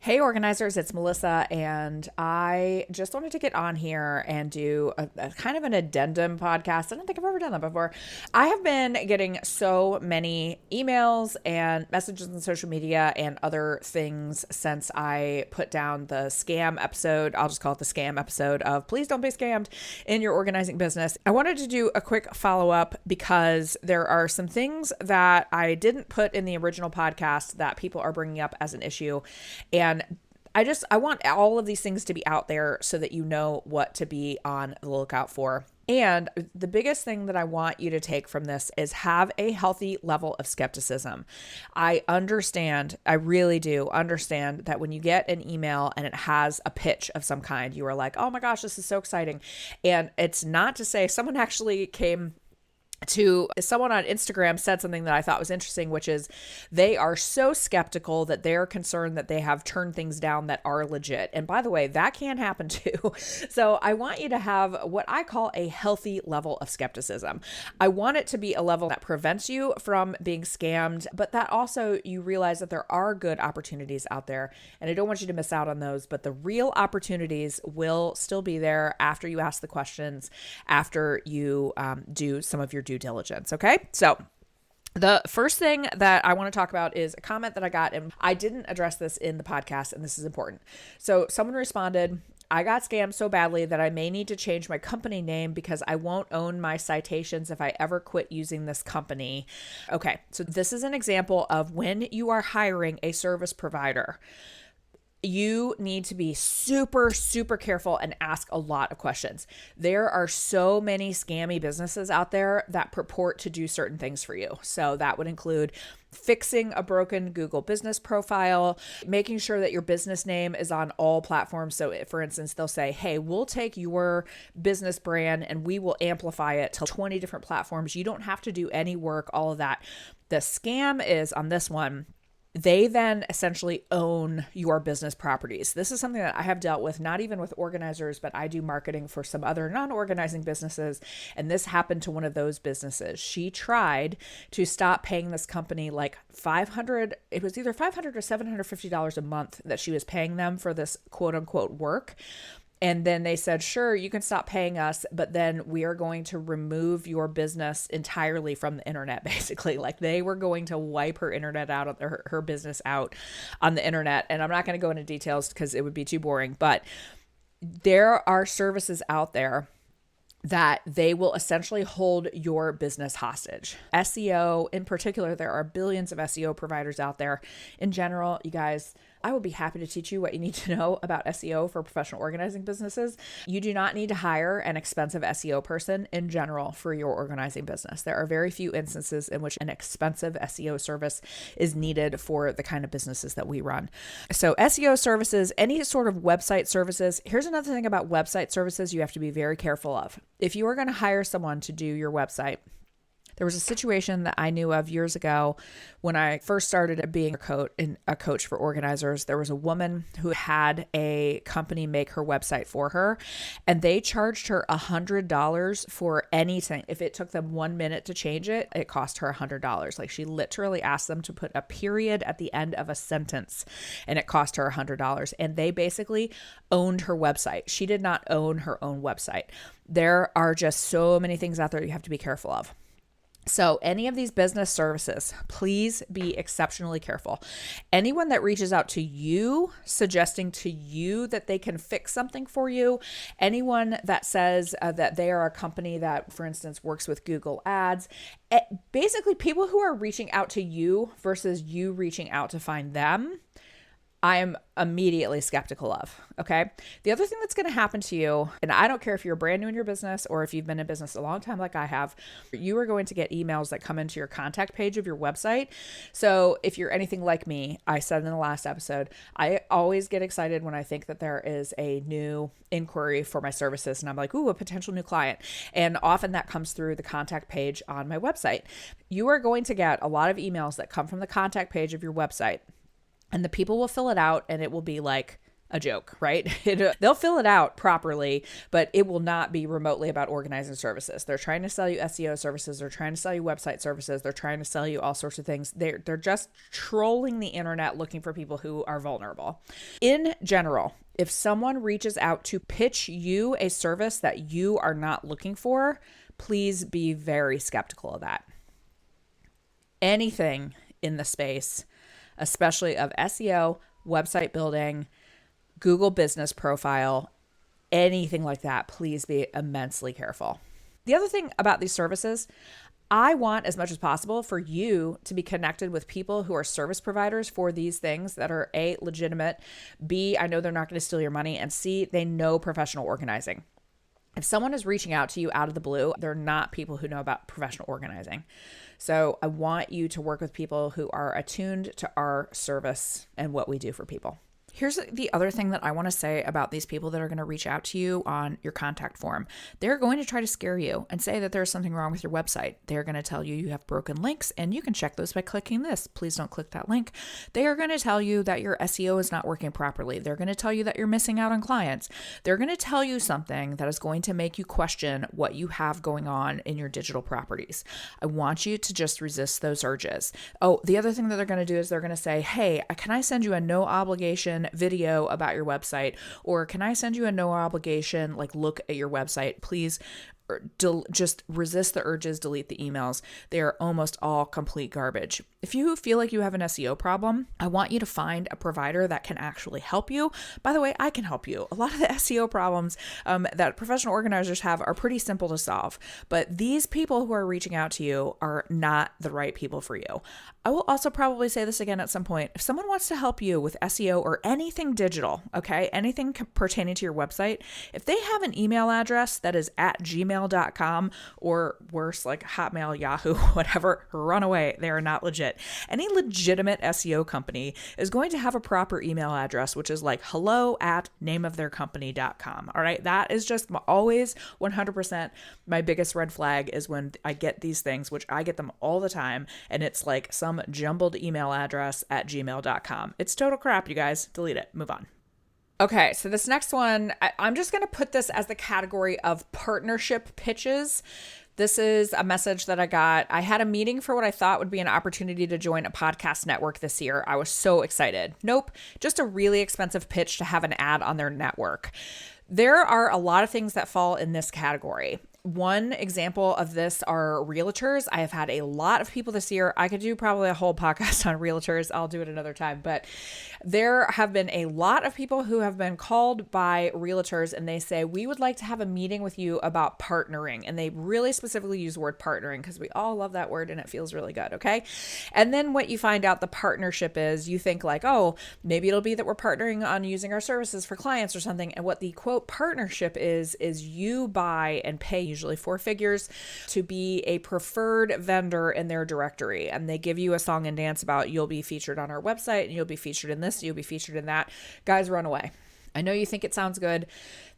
Hey organizers, it's Melissa, and I just wanted to get on here and do a kind of an addendum podcast. I don't think I've ever done that before. I have been getting so many emails and messages on social media and other things since I put down the scam episode. I'll just call it the scam episode of Please Don't Be Scammed in Your Organizing Business. I wanted to do a quick follow-up because there are some things that I didn't put in the original podcast that people are bringing up as an issue. And I want all of these things to be out there so that you know what to be on the lookout for. And the biggest thing that I want you to take from this is have a healthy level of skepticism. I really do understand that when you get an email and it has a pitch of some kind, you are like, oh my gosh, this is so exciting. And it's not to say someone actually came to someone on Instagram said something that I thought was interesting, which is they are so skeptical that they're concerned that they have turned things down that are legit. And by the way, that can happen too. So I want you to have what I call a healthy level of skepticism. I want it to be a level that prevents you from being scammed, but that also you realize that there are good opportunities out there. And I don't want you to miss out on those, but the real opportunities will still be there after you ask the questions, after you do some of your due diligence. Okay. So the first thing that I want to talk about is a comment that I got, and I didn't address this in the podcast, and this is important. So someone responded, I got scammed so badly that I may need to change my company name because I won't own my citations if I ever quit using this company. Okay. So this is an example of when you are hiring a service provider, you need to be super, super careful and ask a lot of questions. There are so many scammy businesses out there that purport to do certain things for you. So that would include fixing a broken Google business profile, making sure that your business name is on all platforms. So for instance, they'll say, hey, we'll take your business brand and we will amplify it to 20 different platforms. You don't have to do any work, all of that. The scam is on this one, they then essentially own your business properties. This is something that I have dealt with, not even with organizers, but I do marketing for some other non-organizing businesses. And this happened to one of those businesses. She tried to stop paying this company like it was either $500 or $750 a month that she was paying them for this quote unquote work. And then they said, sure, you can stop paying us, but then we are going to remove your business entirely from the internet, basically. Like they were going to wipe her internet out, of her business out on the internet. And I'm not going to go into details because it would be too boring, but there are services out there that they will essentially hold your business hostage. SEO in particular, there are billions of SEO providers out there. In general, you guys, I will be happy to teach you what you need to know about SEO for professional organizing businesses. You do not need to hire an expensive SEO person in general for your organizing business. There are very few instances in which an expensive SEO service is needed for the kind of businesses that we run. So SEO services, any sort of website services. Here's another thing about website services you have to be very careful of. If you are going to hire someone to do your website, there was a situation that I knew of years ago when I first started being a coach for organizers. There was a woman who had a company make her website for her, and they charged her $100 for anything. If it took them 1 minute to change it, it cost her $100. Like she literally asked them to put a period at the end of a sentence, and it cost her $100. And they basically owned her website. She did not own her own website. There are just so many things out there you have to be careful of. So any of these business services, please be exceptionally careful. Anyone that reaches out to you, suggesting to you that they can fix something for you, anyone that says that they are a company that, for instance, works with Google Ads, basically people who are reaching out to you versus you reaching out to find them, I am immediately skeptical of. Okay. The other thing that's going to happen to you, and I don't care if you're brand new in your business or if you've been in business a long time like I have, you are going to get emails that come into your contact page of your website. So if you're anything like me, I said in the last episode, I always get excited when I think that there is a new inquiry for my services. And I'm like, ooh, a potential new client. And often that comes through the contact page on my website. You are going to get a lot of emails that come from the contact page of your website. And the people will fill it out and it will be like, a joke, right? They'll fill it out properly, but it will not be remotely about organizing services. They're trying to sell you SEO services. They're trying to sell you website services. They're trying to sell you all sorts of things. They're just trolling the internet looking for people who are vulnerable. In general, if someone reaches out to pitch you a service that you are not looking for, please be very skeptical of that. Anything in the space, especially of SEO, website building, Google business profile, anything like that, please be immensely careful. The other thing about these services, I want as much as possible for you to be connected with people who are service providers for these things that are A, legitimate, B, I know they're not going to steal your money, and C, they know professional organizing. If someone is reaching out to you out of the blue, they're not people who know about professional organizing. So I want you to work with people who are attuned to our service and what we do for people. Here's the other thing that I want to say about these people that are going to reach out to you on your contact form. They're going to try to scare you and say that there's something wrong with your website. They're going to tell you you have broken links and you can check those by clicking this. Please don't click that link. They are going to tell you that your SEO is not working properly. They're going to tell you that you're missing out on clients. They're going to tell you something that is going to make you question what you have going on in your digital properties. I want you to just resist those urges. Oh, the other thing that they're going to do is they're going to say, hey, can I send you a no obligation video about your website, or can I send you a no obligation look at your website, please? Just resist the urges, delete the emails. They are almost all complete garbage. If you feel like you have an SEO problem, I want you to find a provider that can actually help you. By the way, I can help you. A lot of the SEO problems that professional organizers have are pretty simple to solve, but these people who are reaching out to you are not the right people for you. I will also probably say this again at some point. If someone wants to help you with SEO or anything digital, okay, anything pertaining to your website, if they have an email address that is at gmail.com or worse, like Hotmail, Yahoo, whatever, run away. They are not legit. Any legitimate SEO company is going to have a proper email address, which is like hello@nameoftheircompany.com. All right. That is just always 100% my biggest red flag is when I get these things, which I get them all the time. And it's like some jumbled email address at gmail.com. It's total crap, you guys. Delete it. Move on. Okay, so this next one, I'm just going to put this as the category of partnership pitches. This is a message that I got. I had a meeting for what I thought would be an opportunity to join a podcast network this year. I was so excited. Nope, just a really expensive pitch to have an ad on their network. There are a lot of things that fall in this category. One example of this are realtors. I have had a lot of people this year. I could do probably a whole podcast on realtors. I'll do it another time. But there have been a lot of people who have been called by realtors and they say, we would like to have a meeting with you about partnering. And they really specifically use the word partnering because we all love that word and it feels really good. Okay. And then what you find out the partnership is, you think like, oh, maybe it'll be that we're partnering on using our services for clients or something. And what the quote partnership is you buy and pay usually 4 figures to be a preferred vendor in their directory. And they give you a song and dance about you'll be featured on our website and you'll be featured in this, you'll be featured in that. Guys, run away. I know you think it sounds good.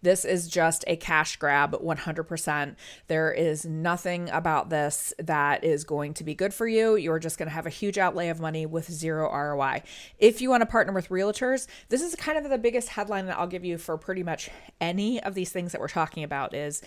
This is just a cash grab, 100%. There is nothing about this that is going to be good for you. You're just going to have a huge outlay of money with zero ROI. If you want to partner with realtors, this is kind of the biggest headline that I'll give you for pretty much any of these things that we're talking about is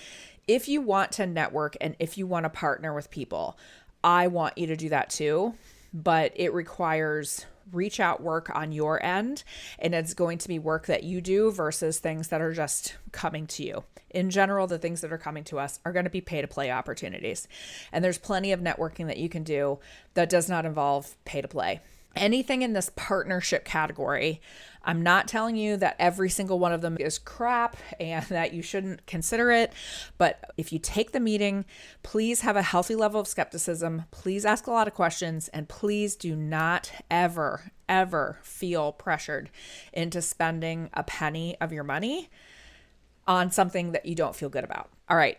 if you want to network and if you want to partner with people, I want you to do that too, but it requires reach out work on your end, and it's going to be work that you do versus things that are just coming to you. In general, the things that are coming to us are going to be pay to play opportunities. And there's plenty of networking that you can do that does not involve pay to play. Anything in this partnership category, I'm not telling you that every single one of them is crap and that you shouldn't consider it. But if you take the meeting, please have a healthy level of skepticism. Please ask a lot of questions and please do not ever feel pressured into spending a penny of your money on something that you don't feel good about. All right.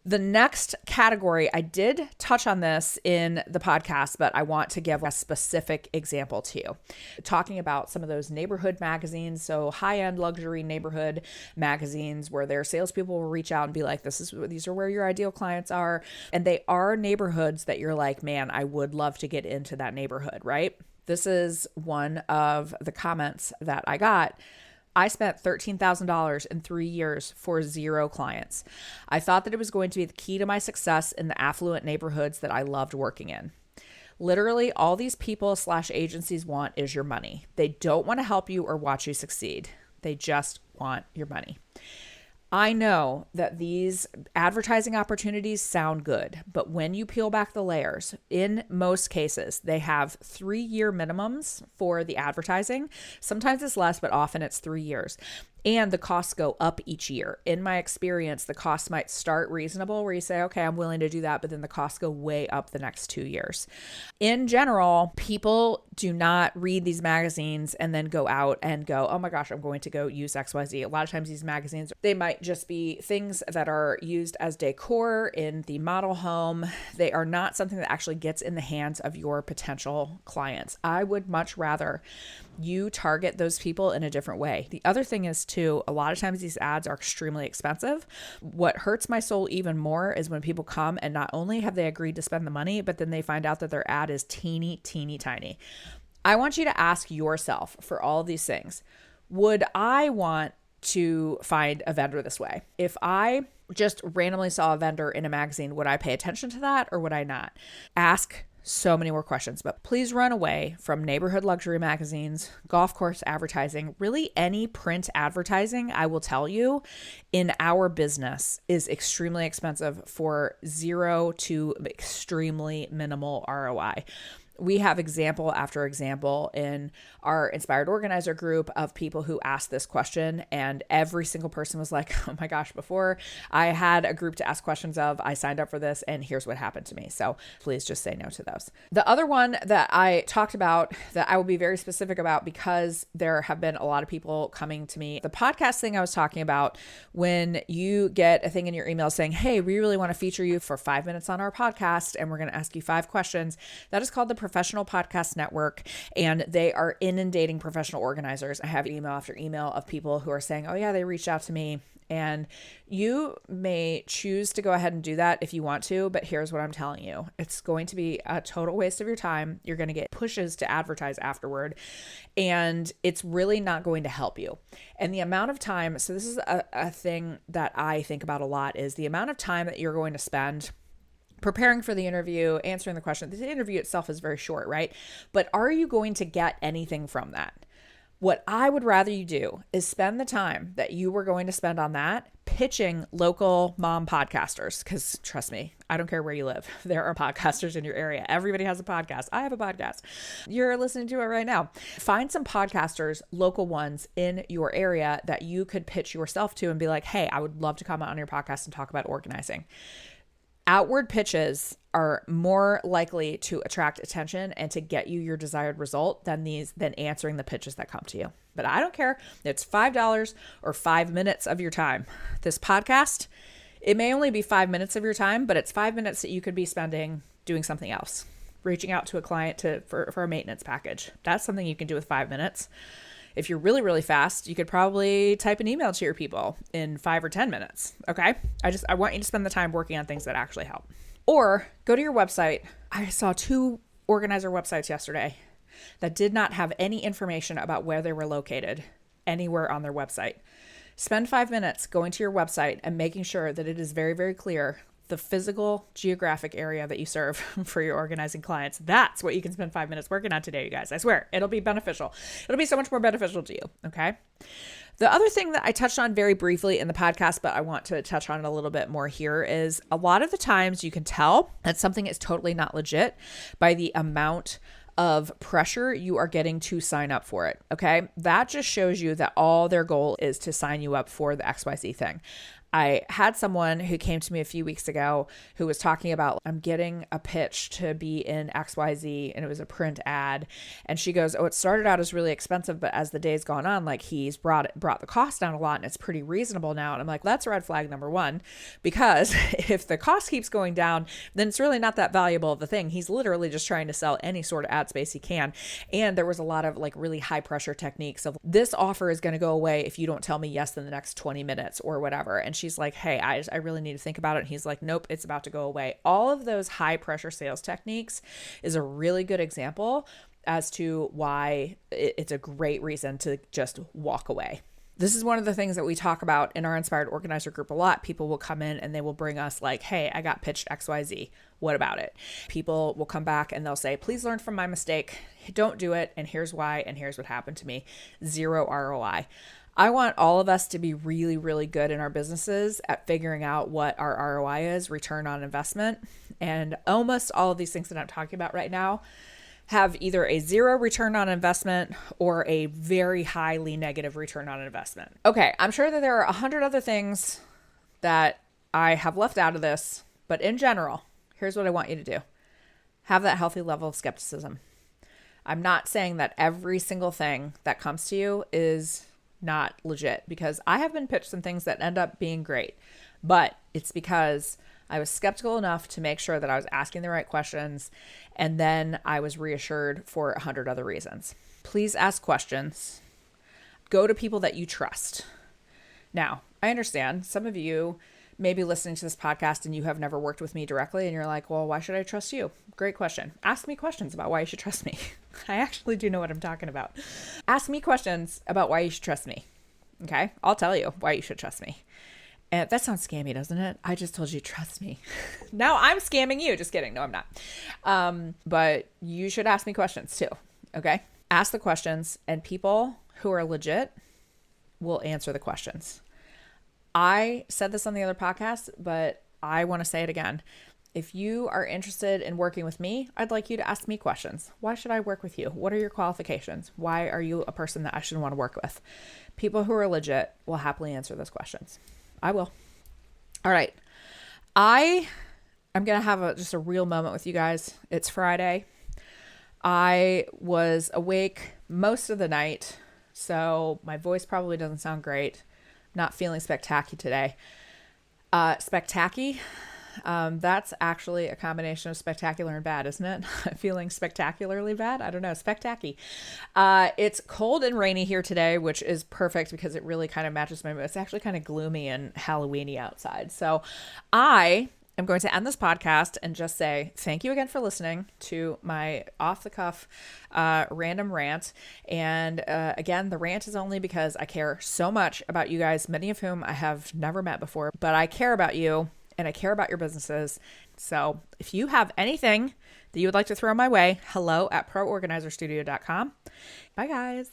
The next category, I did touch on this in the podcast, but I want to give a specific example to you. Talking about some of those neighborhood magazines, so high-end luxury neighborhood magazines where their salespeople will reach out and be like, these are where your ideal clients are. And they are neighborhoods that you're like, man, I would love to get into that neighborhood, right? This is one of the comments that I got. I spent $13,000 in 3 years for 0 clients. I thought that it was going to be the key to my success in the affluent neighborhoods that I loved working in. Literally, all these people/agencies want is your money. They don't want to help you or watch you succeed. They just want your money. I know that these advertising opportunities sound good, but when you peel back the layers, in most cases, they have 3-year minimums for the advertising. Sometimes it's less, but often it's 3 years. And the costs go up each year. In my experience, the costs might start reasonable where you say, okay, I'm willing to do that, but then the costs go way up the next 2 years. In general, people do not read these magazines and then go out and go, oh my gosh, I'm going to go use XYZ. A lot of times these magazines, they might just be things that are used as decor in the model home. They are not something that actually gets in the hands of your potential clients. I would much rather you target those people in a different way. The other thing is too, a lot of times these ads are extremely expensive. What hurts my soul even more is when people come and not only have they agreed to spend the money, but then they find out that their ad is teeny, teeny, tiny. I want you to ask yourself for all of these things. Would I want to find a vendor this way? If I just randomly saw a vendor in a magazine, would I pay attention to that or would I not? Ask so many more questions, but please run away from neighborhood luxury magazines, golf course advertising, really any print advertising. I will tell you, in our business is extremely expensive for 0 to extremely minimal ROI. We have example after example in our Inspired Organizer group of people who asked this question, and every single person was like, oh my gosh, before I had a group to ask questions of, I signed up for this and here's what happened to me. So please just say no to those. The other one that I talked about that I will be very specific about because there have been a lot of people coming to me, the podcast thing I was talking about, when you get a thing in your email saying, hey, we really want to feature you for 5 minutes on our podcast and we're going to ask you 5 questions. That is called the Professional Podcast Network, and they are inundating professional organizers. I have email after email of people who are saying, oh yeah, they reached out to me. And you may choose to go ahead and do that if you want to, but here's what I'm telling you. It's going to be a total waste of your time. You're going to get pushes to advertise afterward, and it's really not going to help you. And the amount of time, so this is a thing that I think about a lot, is the amount of time that you're going to spend preparing for the interview, answering the question. The interview itself is very short, right? But are you going to get anything from that? What I would rather you do is spend the time that you were going to spend on that pitching local mom podcasters. Because trust me, I don't care where you live. There are podcasters in your area. Everybody has a podcast. I have a podcast. You're listening to it right now. Find some podcasters, local ones in your area that you could pitch yourself to and be like, hey, I would love to come on your podcast and talk about organizing. Outward pitches are more likely to attract attention and to get you your desired result than answering the pitches that come to you. But I don't care. It's $5 or 5 minutes of your time. This podcast, it may only be 5 minutes of your time, but it's 5 minutes that you could be spending doing something else, reaching out to a client for a maintenance package. That's something you can do with 5 minutes. If you're really, really fast, you could probably type an email to your people in 5 or 10 minutes. Okay. I want you to spend the time working on things that actually help. Or go to your website. I saw 2 organizer websites yesterday that did not have any information about where they were located anywhere on their website. Spend 5 minutes going to your website and making sure that it is very, very clear the physical geographic area that you serve for your organizing clients. That's what you can spend 5 minutes working on today, you guys. I swear, it'll be beneficial. It'll be so much more beneficial to you. Okay. The other thing that I touched on very briefly in the podcast, but I want to touch on it a little bit more here, is a lot of the times you can tell that something is totally not legit by the amount of pressure you are getting to sign up for it. Okay. That just shows you that all their goal is to sign you up for the XYZ thing. I had someone who came to me a few weeks ago who was talking about, I'm getting a pitch to be in XYZ, and it was a print ad. And she goes, oh, it started out as really expensive, but as the days gone on, like he's brought the cost down a lot and it's pretty reasonable now. And I'm like, that's red flag number 1, because if the cost keeps going down, then it's really not that valuable of a thing. He's literally just trying to sell any sort of ad space he can. And there was a lot of like really high pressure techniques of, this offer is going to go away if you don't tell me yes in the next 20 minutes or whatever. And she's like, hey, I really need to think about it. And he's like, nope, it's about to go away. All of those high pressure sales techniques is a really good example as to why it's a great reason to just walk away. This is one of the things that we talk about in our Inspired Organizer group a lot. People will come in and they will bring us like, hey, I got pitched XYZ. What about it? People will come back and they'll say, please learn from my mistake. Don't do it. And here's why. And here's what happened to me. 0 ROI. I want all of us to be really, really good in our businesses at figuring out what our ROI is, return on investment. And almost all of these things that I'm talking about right now have either a 0 return on investment or a very highly negative return on investment. Okay, I'm sure that there are 100 other things that I have left out of this, but in general, here's what I want you to do. Have that healthy level of skepticism. I'm not saying that every single thing that comes to you is not legit, because I have been pitched some things that end up being great, but it's because I was skeptical enough to make sure that I was asking the right questions, and then I was reassured for 100 other reasons. Please ask questions. Go to people that you trust. Now, I understand some of you may be listening to this podcast and you have never worked with me directly, and you're like, well, why should I trust you? Great question. Ask me questions about why you should trust me. I actually do know what I'm talking about. Ask me questions about why you should trust me. Okay? I'll tell you why you should trust me. And that sounds scammy, doesn't it? I just told you, trust me. Now I'm scamming you. Just kidding. No, I'm not. But you should ask me questions too. Okay? Ask the questions, and people who are legit will answer the questions. I said this on the other podcast, but I want to say it again. If you are interested in working with me, I'd like you to ask me questions. Why should I work with you? What are your qualifications? Why are you a person that I should want to work with? People who are legit will happily answer those questions. I will. All right. I am going to have just a real moment with you guys. It's Friday. I was awake most of the night, so my voice probably doesn't sound great. Not feeling spectacular today. That's actually a combination of spectacular and bad, isn't it? Feeling spectacularly bad? I don't know. Spectacular. It's cold and rainy here today, which is perfect because it really kind of matches my mood. It's actually kind of gloomy and Halloween-y outside. So I am going to end this podcast and just say thank you again for listening to my off-the-cuff random rant. And again, the rant is only because I care so much about you guys, many of whom I have never met before, but I care about you. And I care about your businesses. So if you have anything that you would like to throw my way, hello@proorganizerstudio.com. Bye, guys.